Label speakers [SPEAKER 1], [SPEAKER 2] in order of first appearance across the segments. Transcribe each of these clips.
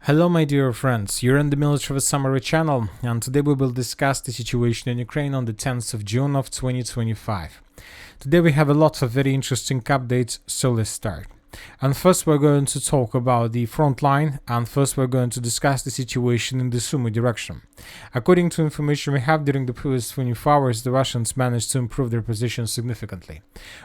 [SPEAKER 1] Hello my dear friends, you're in the Military Summary channel, and today we will discuss the situation in Ukraine on the 10th of June of 2025. Today we have a lot of very interesting updates, so let's start. And first we're going to talk about the front line, and first we're going to discuss the situation in the Sumy direction. According to information we have, during the previous 24 hours, the Russians managed to improve their position significantly.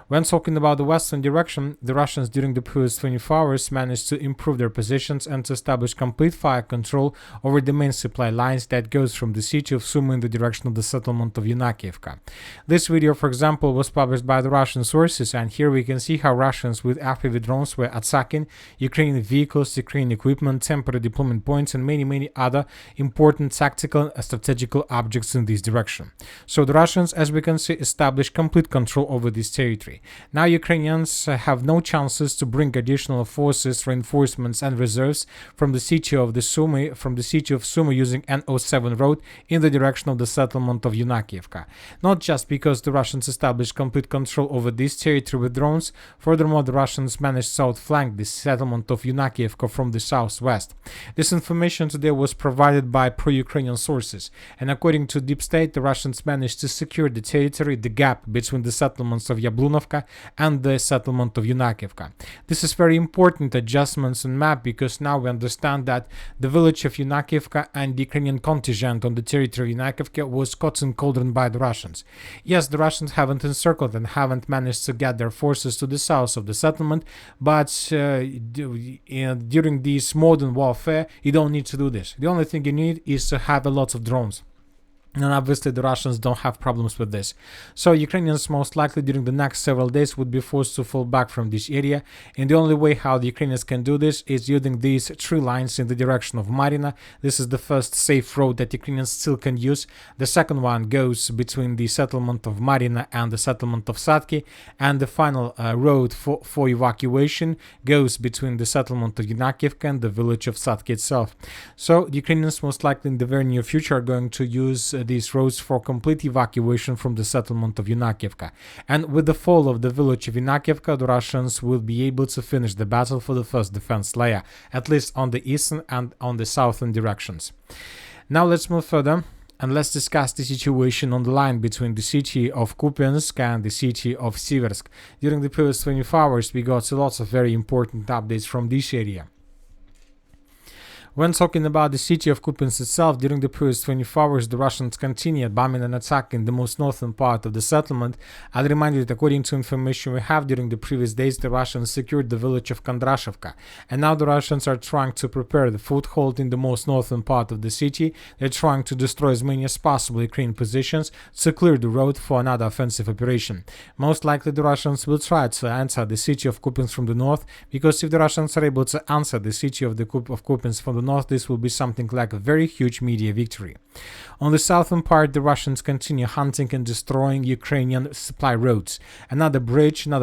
[SPEAKER 1] When talking about the western direction, the Russians during the previous 24 hours managed to improve their positions and to establish complete fire control over the main supply lines that goes from the city of Sumy in the direction of the settlement of Encirclement. This video, for example, was published by the Russian sources, and here we can see how Russians with FPV drones were attacking Ukrainian vehicles, Ukrainian equipment, temporary deployment points, and many other important tactical and strategical objects in this direction. So the Russians, as we can see, established complete control over this territory. Now Ukrainians have no chances to bring additional forces, reinforcements, and reserves from the city of Sumy using N07 road in the direction of the settlement of Encirclement. Not just because the Russians established complete control over this territory with drones. Furthermore, the Russians managed to outflank the settlement of Encirclement from the southwest. This information today was provided by pro-Ukrainian sources, and according to Deep State, the Russians managed to secure the territory, the gap between the settlements of Pavlovka and the settlement of Encirclement. This is very important adjustments on map, because now we understand that the village of Encirclement and the Ukrainian contingent on the territory of Encirclement was caught in cauldron by the Russians. Yes, the Russians haven't encircled and haven't managed to get their forces to the south of the settlement, but during this modern warfare, you don't need to do this. The only thing you need is to have a lot of drones. And obviously the Russians don't have problems with this. So Ukrainians most likely during the next several days would be forced to fall back from this area, and the only way how the Ukrainians can do this is using these three lines in the direction of Marina. This is the first safe road that Ukrainians still can use. The second one goes between the settlement of Marina and the settlement of Sadki, and the final road for evacuation goes between the settlement of Encirclement and the village of Sadki itself. So the Ukrainians most likely in the very near future are going to use these roads for complete evacuation from the settlement of Encirclement. And with the fall of the village of Encirclement, the Russians will be able to finish the battle for the first defense layer, at least on the eastern and on the southern directions. Now let's move further, and let's discuss the situation on the line between the city of Kupyansk and the city of Siversk. During the previous 24 hours, we got lots of very important updates from this area. When talking about the city of Kupyansk itself, during the previous 24 hours, the Russians continued bombing and attacking the most northern part of the settlement. I'll remind you that according to information we have, during the previous days, the Russians secured the village of Kondrashevka, and now the Russians are trying to prepare the foothold in the most northern part of the city. They're trying to destroy as many as possible Ukrainian positions to clear the road for another offensive operation. Most likely the Russians will try to enter the city of Kupyansk from the north, because if the Russians are able to answer the city of Kupyansk from the north, this will be something like a very huge media victory. On the southern part, the Russians continue hunting and destroying Ukrainian supply roads. Another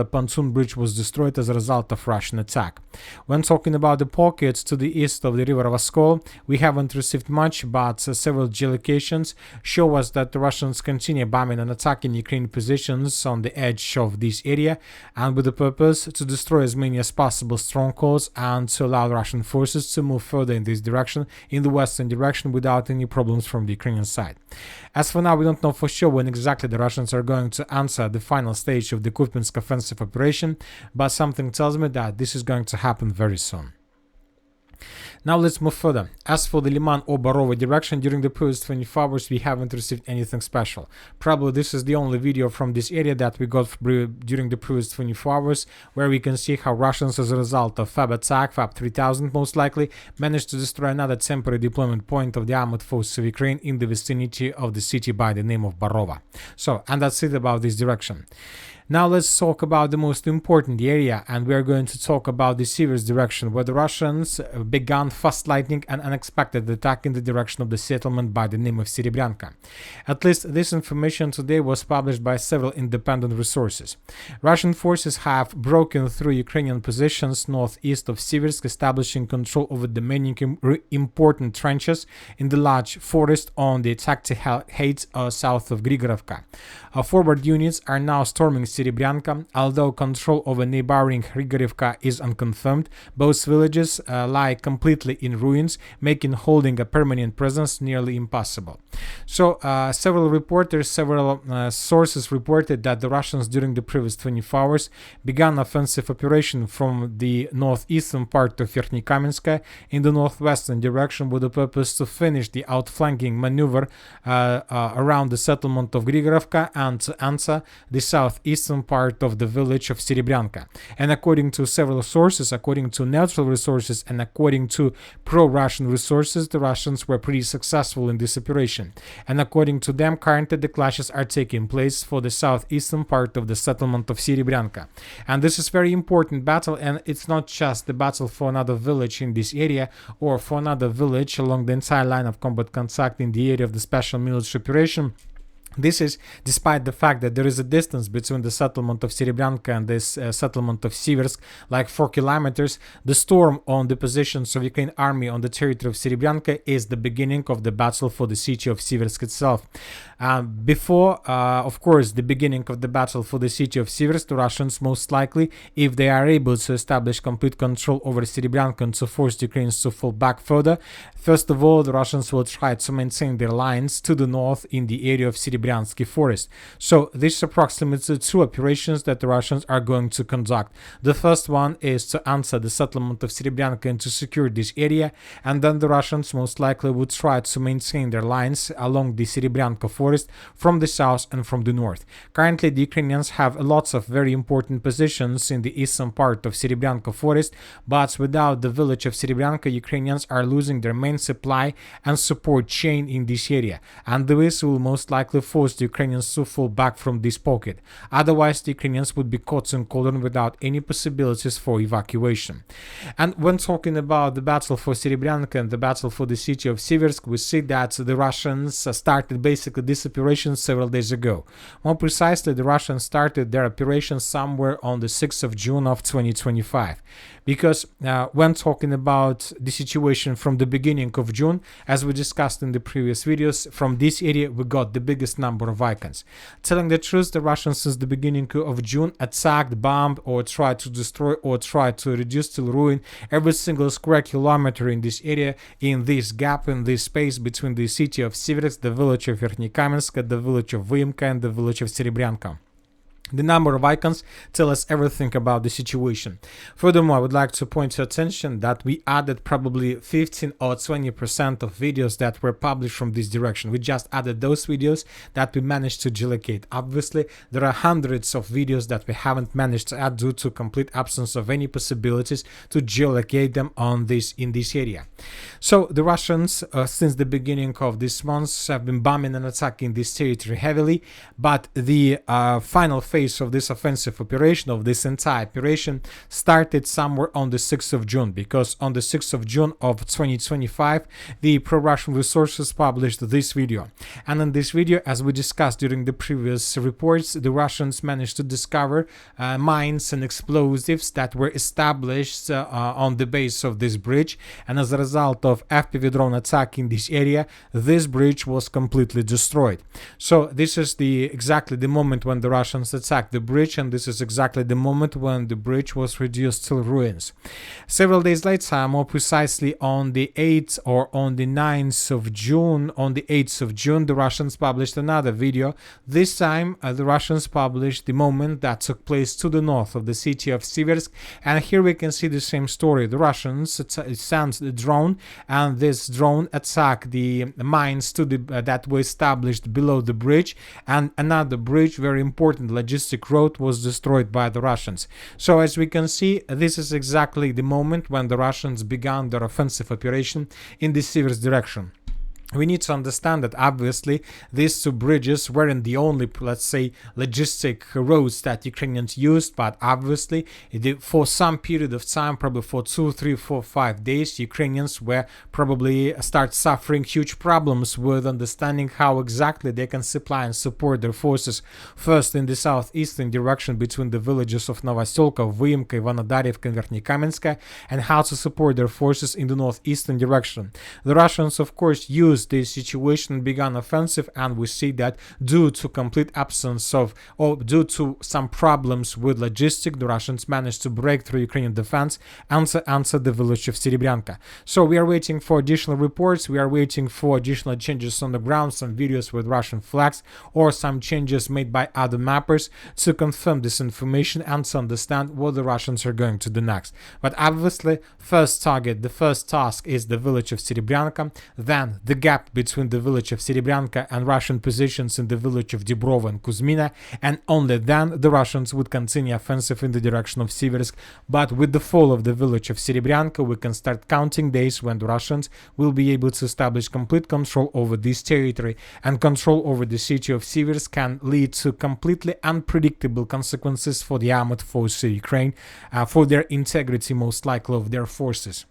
[SPEAKER 1] pontoon bridge was destroyed as a result of Russian attack. When talking about the pockets to the east of the river Voskol, we haven't received much, but several geolocations show us that the Russians continue bombing and attacking Ukrainian positions on the edge of this area, and with the purpose to destroy as many as possible strongholds and to allow Russian forces to move further in this direction, in the western direction, without any problems from the Ukrainian side. As for now, we don't know for sure when exactly the Russians are going to answer the final stage of the Kupyansk offensive operation, but something tells me that this is going to happen very soon. Now let's move further. As for the Liman or Barova direction, during the previous 24 hours we haven't received anything special. Probably this is the only video from this area that we got during the previous 24 hours, where we can see how Russians, as a result of FAB attack, FAB 3000 most likely, managed to destroy another temporary deployment point of the armored forces of Ukraine in the vicinity of the city by the name of Barova. So, and that's it about this direction. Now let's talk about the most important area, and we are going to talk about the Siversk direction, where the Russians began fast lightning and unexpected attack in the direction of the settlement by the name of Serebryanka. At least this information today was published by several independent resources. Russian forces have broken through Ukrainian positions northeast of Siversk, establishing control over the many important trenches in the large forest on the Takti heights south of Grigorovka. Forward units are now storming Serebryanka. Although control over neighboring Grigorivka is unconfirmed, both villages lie completely in ruins, making holding a permanent presence nearly impossible. So several sources reported that the Russians during the previous 24 hours began offensive operation from the northeastern part of Verkhnykamensk in the northwestern direction with the purpose to finish the outflanking maneuver around the settlement of Grigorovka and to answer the southeastern part of the village of Serebryanka. And according to several sources, according to neutral resources and according to pro-Russian resources, the Russians were pretty successful in this operation. And according to them, currently the clashes are taking place for the southeastern part of the settlement of Serebryanka. And this is very important battle, and it's not just the battle for another village in this area or for another village along the entire line of combat contact in the area of the special military operation. This is despite the fact that there is a distance between the settlement of Serebryanka and this settlement of Siversk, like 4 kilometers. The storm on the positions of Ukraine army on the territory of Serebryanka is the beginning of the battle for the city of Siversk itself. Before, of course, the beginning of the battle for the city of Siversk, the Russians most likely, if they are able to establish complete control over Serebryanka and to force the Ukrainians to fall back further, first of all, the Russians will try to maintain their lines to the north in the area of Serebryansk forest. So this approximates the 2 operations that the Russians are going to conduct. The first one is to answer the settlement of Serebryanka and to secure this area, and then the Russians most likely would try to maintain their lines along the Serebryanka forest from the south and from the north. Currently, the Ukrainians have lots of very important positions in the eastern part of Serebryanka forest, but without the village of Serebryanka, Ukrainians are losing their main supply and support chain in this area, and this will most likely force the Ukrainians to fall back from this pocket. Otherwise, the Ukrainians would be caught in cauldron without any possibilities for evacuation. And when talking about the battle for Serebryanka and the battle for the city of Siversk, we see that the Russians started basically this operation several days ago. More precisely, the Russians started their operation somewhere on the 6th of June of 2025. Because when talking about the situation from the beginning of June, as we discussed in the previous videos, from this area we got the biggest number of icons. Telling the truth, the Russians since the beginning of June attacked, bombed, or tried to destroy or tried to reduce to ruin every single square kilometer in this area, in this gap, in this space between the city of Siversk, the village of Verkhnykamensk, the village of Vyimka, and the village of Serebryanka. The number of icons tell us everything about the situation. Furthermore, I would like to point your attention that we added probably 15 or 20% of videos that were published from this direction. We just added those videos that we managed to geolocate. Obviously, there are hundreds of videos that we haven't managed to add due to complete absence of any possibilities to geolocate them in this area. So the Russians, since the beginning of this month, have been bombing and attacking this territory heavily, but the final phase of this offensive operation, of this entire operation, started somewhere on the 6th of June, because on the 6th of June of 2025, the pro-Russian resources published this video. And in this video, as we discussed during the previous reports, the Russians managed to discover mines and explosives that were established on the base of this bridge, and as a result of FPV drone attack in this area, this bridge was completely destroyed. So this is exactly the moment when the Russians attacked the bridge, and this is exactly the moment when the bridge was reduced to ruins. Several days later, more precisely on the 8th or on the 9th of June, on the 8th of June, the Russians published another video. This time, the Russians published the moment that took place to the north of the city of Siversk, and here we can see the same story. The Russians sent the drone, and this drone attacked the mines that were established below the bridge, and another bridge, very important logistic road, was destroyed by the Russians. So as we can see, this is exactly the moment when the Russians began their offensive operation in the Siversk direction. We need to understand that obviously these 2 bridges weren't the only, let's say, logistic roads that Ukrainians used, but obviously for some period of time, probably for 2, 3, 4, 5 days, Ukrainians were probably start suffering huge problems with understanding how exactly they can supply and support their forces, first in the southeastern direction between the villages of Novoselka, Vyimka, Ivanodarivka, and Verkhnykamensk, and how to support their forces in the northeastern direction. The Russians, of course, used used this situation, began offensive, and we see that due to complete absence of, or due to some problems with logistics, the Russians managed to break through Ukrainian defense and to enter the village of Serebrenka. So we are waiting for additional reports, we are waiting for additional changes on the ground, some videos with Russian flags, or some changes made by other mappers to confirm this information and to understand what the Russians are going to do next. But obviously, first target, the first task is the village of Serebrenka, then the gap between the village of Serebrenka and Russian positions in the village of Dibrova and Kuzmina, and only then the Russians would continue offensive in the direction of Siversk. But with the fall of the village of Serebrenka, we can start counting days when the Russians will be able to establish complete control over this territory, and control over the city of Siversk can lead to completely unpredictable consequences for the armored forces of Ukraine, for their integrity most likely of their forces.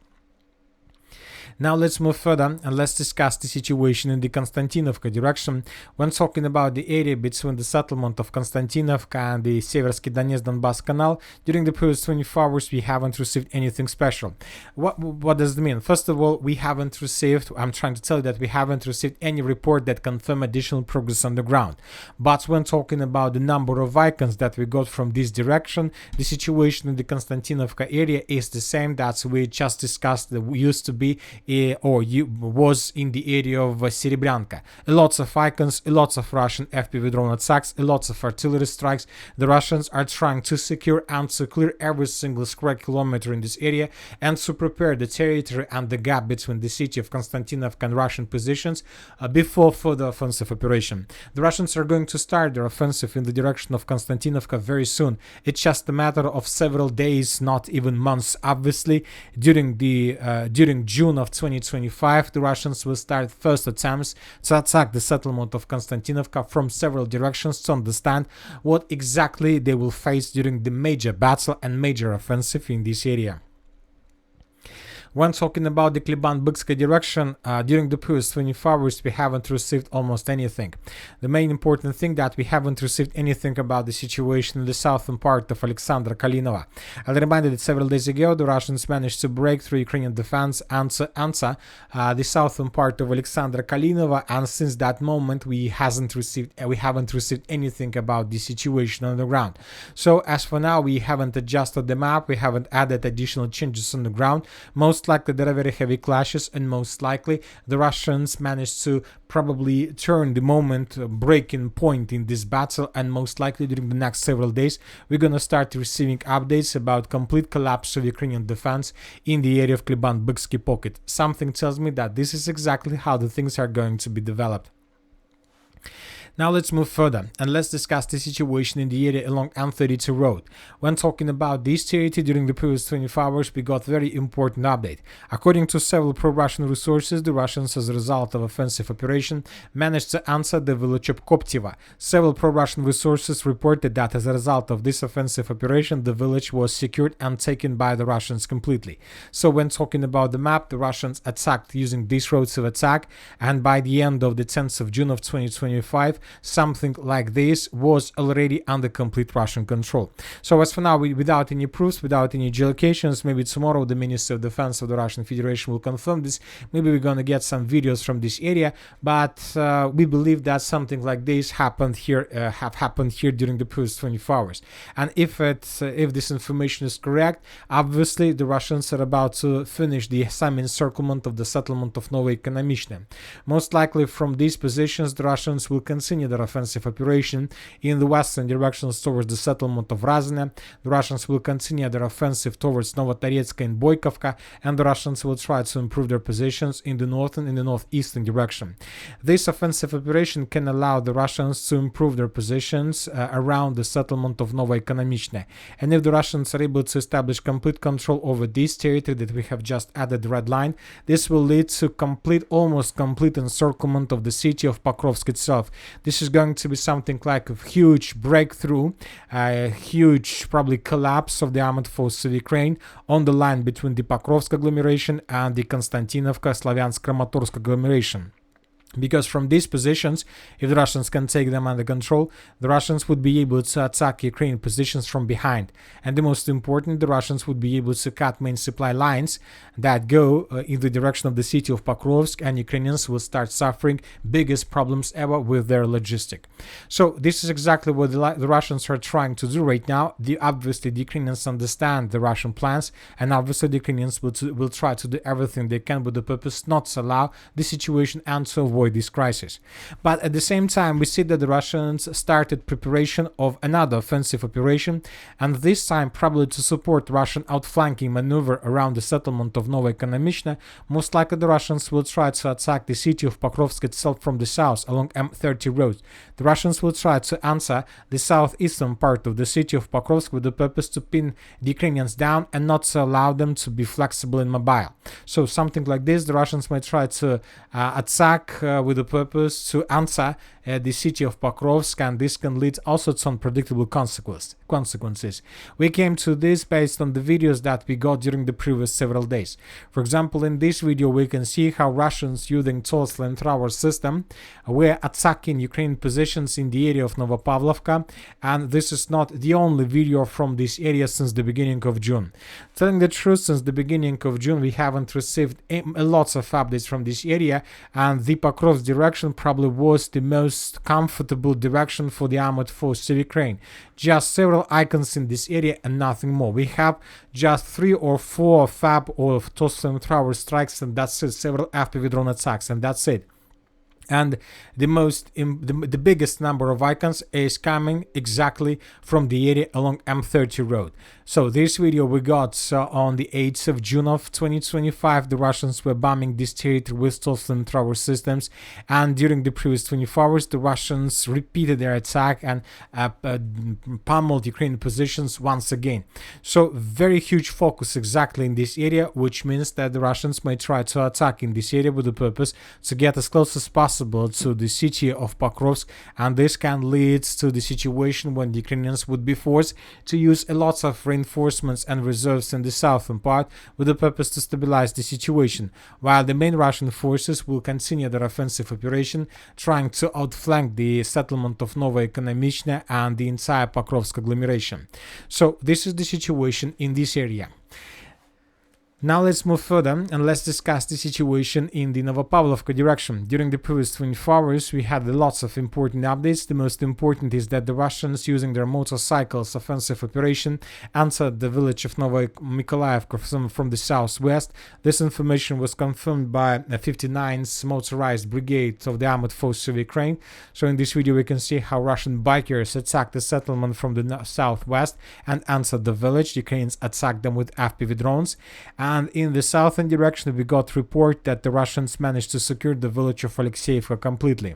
[SPEAKER 1] Now let's move further and let's discuss the situation in the Kostiantynivka direction. When talking about the area between the settlement of Kostiantynivka and the Siversk Donetsk-Donbass Canal, during the previous 24 hours we haven't received anything special. What does it mean? First of all, we haven't received, I'm trying to tell you that we haven't received any report that confirm additional progress on the ground. But when talking about the number of icons that we got from this direction, the situation in the Kostiantynivka area is the same that we just discussed, that used to be was in the area of Serebrenka. Lots of icons, lots of Russian FPV drone attacks, lots of artillery strikes. The Russians are trying to secure and to clear every single square kilometer in this area and to prepare the territory and the gap between the city of Kostiantynivka and Russian positions before further offensive operation. The Russians are going to start their offensive in the direction of Kostiantynivka very soon. It's just a matter of several days, not even months. Obviously, during June of 2025, the Russians will start first attempts to attack the settlement of Kostiantynivka from several directions to understand what exactly they will face during the major battle and major offensive in this area. When talking about the Kliban-Bykska direction, during the previous 24 hours we haven't received almost anything. The main important thing that we haven't received anything about the situation in the southern part of Alexandra Kalinova. I'll remind you that several days ago the Russians managed to break through Ukrainian defense and to enter the southern part of Alexandra Kalinova, and since that moment we haven't received anything about the situation on the ground. So as for now, we haven't adjusted the map, we haven't added additional changes on the ground. Most likely there are very heavy clashes, and most likely the Russians managed to probably turn the breaking point in this battle, and most likely during the next several days we're gonna start receiving updates about complete collapse of Ukrainian defense in the area of Kliban-Byksky pocket. Something tells me that this is exactly how the things are going to be developed. Now let's move further and let's discuss the situation in the area along M32 road. When talking about this territory during the previous 24 hours, we got very important update. According to several pro-Russian resources, the Russians, as a result of offensive operation, managed to answer the village of Koptiva. Several pro-Russian resources reported that as a result of this offensive operation, the village was secured and taken by the Russians completely. So when talking about the map, the Russians attacked using these roads of attack, and by the end of the 10th of June of 2025, something like this was already under complete Russian control. So as for now, without any proofs, without any geolocations, maybe tomorrow the Minister of Defense of the Russian Federation will confirm this. Maybe we're gonna get some videos from this area, but we believe that something like this happened here, during the previous 24 hours. And if this information is correct, obviously the Russians are about to finish the Sumy encirclement of the settlement of Novoekonomichne. Most likely from these positions, the Russians will continue their offensive operation in the western directions towards the settlement of Razine. The Russians will continue their offensive towards Novotoretsk and Boykovka, and the Russians will try to improve their positions in the northern and the northeastern direction. This offensive operation can allow the Russians to improve their positions around the settlement of Novoekonomichne. And if the Russians are able to establish complete control over this territory that we have just added the red line, this will lead to almost complete encirclement of the city of Pokrovsk itself. This is going to be something like a huge breakthrough, a huge probably collapse of the armored forces of Ukraine on the line between the Pokrovsk agglomeration and the Konstantinovka, Slavyansk, Kramatorsk agglomeration. Because from these positions, if the Russians can take them under control, the Russians would be able to attack Ukrainian positions from behind. And the most important, the Russians would be able to cut main supply lines that go in the direction of the city of Pokrovsk, and Ukrainians will start suffering biggest problems ever with their logistic. So this is exactly what the Russians are trying to do right now. Obviously, the Ukrainians understand the Russian plans, and obviously the Ukrainians will try to do everything they can with the purpose not to allow the situation and to avoid this crisis. But at the same time, we see that the Russians started preparation of another offensive operation, and this time probably to support Russian outflanking maneuver around the settlement of Novaya Ekonomichna. Most likely the Russians will try to attack the city of Pokrovsk itself from the south along M30 road. The Russians will try to answer the southeastern part of the city of Pokrovsk with the purpose to pin the Ukrainians down and not to allow them to be flexible and mobile. So something like this, the Russians might try to attack with the purpose to answer the city of Pokrovsk, and this can lead also to unpredictable consequences. We came to this based on the videos that we got during the previous several days. For example, in this video we can see how Russians using tall flamethrower system were attacking Ukrainian positions in the area of Pavlovka, and this is not the only video from this area since the beginning of June. Telling the truth, since the beginning of June we haven't received lots of updates from this area, and the Pokrovsk direction probably was the most comfortable direction for the armored forces of Ukraine. Just several icons in this area and nothing more. We have just 3 or 4 FAB or toss flamethrower strikes, and that's it. Several FPV drone attacks, and that's it. And the biggest number of icons is coming exactly from the area along M30 road. So this video we got on the 8th of June of 2025. The Russians were bombing this territory with flamethrower systems, and during the previous 24 hours the Russians repeated their attack and pummeled Ukrainian positions once again. So very huge focus exactly in this area, which means that the Russians might try to attack in this area with the purpose to get as close as possible to the city of Pokrovsk, and this can lead to the situation when the Ukrainians would be forced to use a lot of reinforcements and reserves in the southern part with the purpose to stabilize the situation, while the main Russian forces will continue their offensive operation, trying to outflank the settlement of Novaya Ekonomichna and the entire Pokrovsk agglomeration. So this is the situation in this area. Now let's move further and let's discuss the situation in the Novopavlovka direction. During the previous 24 hours we had lots of important updates. The most important is that the Russians, using their motorcycles offensive operation, entered the village of Novaya Mykolaievka from the southwest. This information was confirmed by the 59th Motorized Brigade of the Armored Forces of Ukraine. So in this video we can see how Russian bikers attacked the settlement from the southwest and entered the village. Ukrainians attacked them with FPV drones. And in the southern direction we got report that the Russians managed to secure the village of Alexeyevka completely.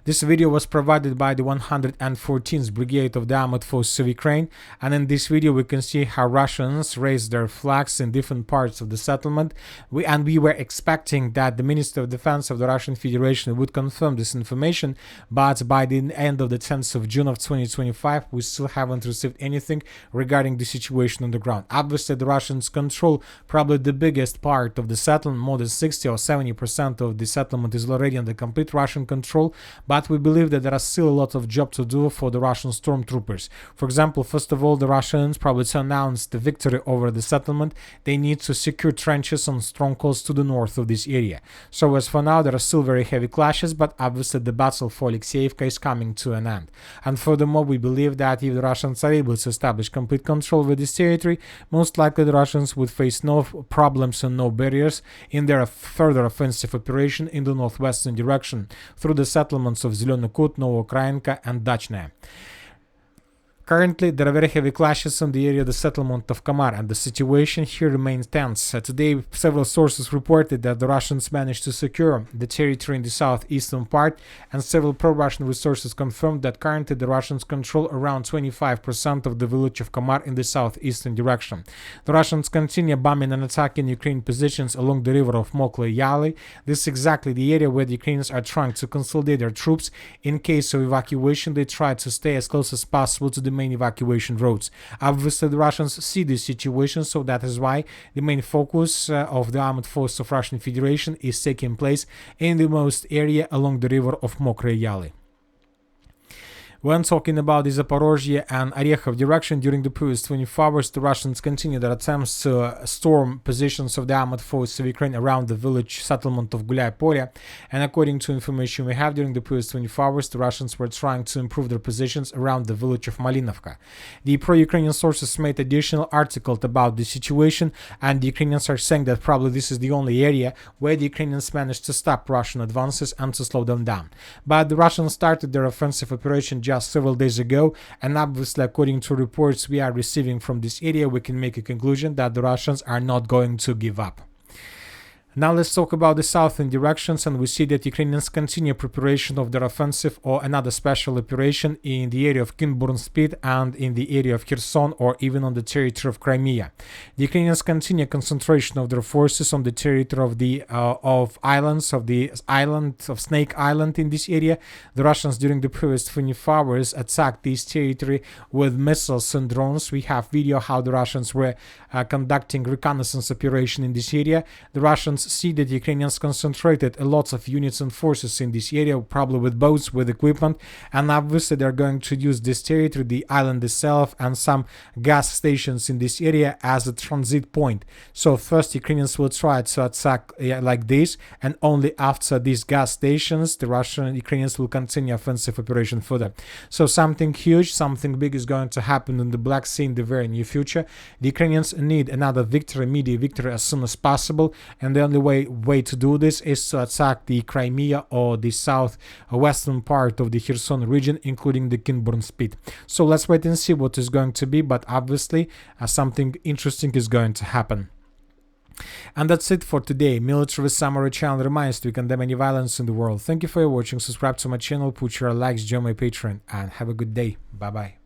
[SPEAKER 1] This video was provided by the 114th Brigade of the Armored Forces of Ukraine, and in this video we can see how Russians raised their flags in different parts of the settlement. We were expecting that the Minister of Defense of the Russian Federation would confirm this information, but by the end of the 10th of June of 2025 we still haven't received anything regarding the situation on the ground. Obviously the Russians control probably the biggest part of the settlement. More than 60 or 70% of the settlement is already under complete Russian control, but we believe that there are still a lot of job to do for the Russian stormtroopers. For example, first of all, the Russians probably to announce the victory over the settlement, they need to secure trenches and strongholds to the north of this area. So as for now there are still very heavy clashes, but obviously the battle for Alexeyevka is coming to an end. And furthermore, we believe that if the Russians are able to establish complete control over this territory, most likely the Russians would face no problems and no barriers in their further offensive operation in the northwestern direction through the settlements of Zelený Kut, Novokrainka and Dachная. Currently, there are very heavy clashes in the area of the settlement of Kamar, and the situation here remains tense. Today, several sources reported that the Russians managed to secure the territory in the southeastern part, and several pro-Russian resources confirmed that currently the Russians control around 25% of the village of Kamar in the southeastern direction. The Russians continue bombing and attacking Ukrainian positions along the river of Mokla Yali. This is exactly the area where the Ukrainians are trying to consolidate their troops. In case of evacuation, they try to stay as close as possible to the main evacuation routes. Obviously, the Russians see this situation, so that is why the main focus of the armed force of Russian Federation is taking place in the most area along the river of Mokroe Yaly. When talking about the Zaporozhye and Orekhov direction, during the previous 24 hours, the Russians continued their attempts to storm positions of the armed forces of Ukraine around the village settlement of Gulai Polye. And according to information we have, during the previous 24 hours, the Russians were trying to improve their positions around the village of Malinovka. The pro-Ukrainian sources made additional articles about the situation, and the Ukrainians are saying that probably this is the only area where the Ukrainians managed to stop Russian advances and to slow them down. But the Russians started their offensive operation just several days ago, and obviously, according to reports we are receiving from this area, we can make a conclusion that the Russians are not going to give up. Now let's talk about the southern directions, and we see that Ukrainians continue preparation of their offensive or another special operation in the area of Kinburn-Spit and in the area of Kherson, or even on the territory of Crimea. The Ukrainians continue concentration of their forces on the territory of the islands of the island of Snake Island in this area. The Russians during the previous 24 hours attacked this territory with missiles and drones. We have video how the Russians were conducting reconnaissance operation in this area. The Russians see that the Ukrainians concentrated a lot of units and forces in this area, probably with boats, with equipment, and obviously they're going to use this territory, the island itself, and some gas stations in this area as a transit point. So first Ukrainians will try to attack like this, and only after these gas stations the Russian and Ukrainians will continue offensive operation further. So something huge, something big is going to happen in the Black Sea in the very near future. The Ukrainians need another victory, immediate victory as soon as possible, and the only way to do this is to attack the Crimea or the southwestern part of the Kherson region, including the Kinburn-Spit. So let's wait and see what is going to be, but obviously something interesting is going to happen. And that's it for today. Military Summary channel reminds to condemn any violence in the world. Thank you for watching. Subscribe to my channel, put your likes, join my Patreon, and have a good day. Bye bye.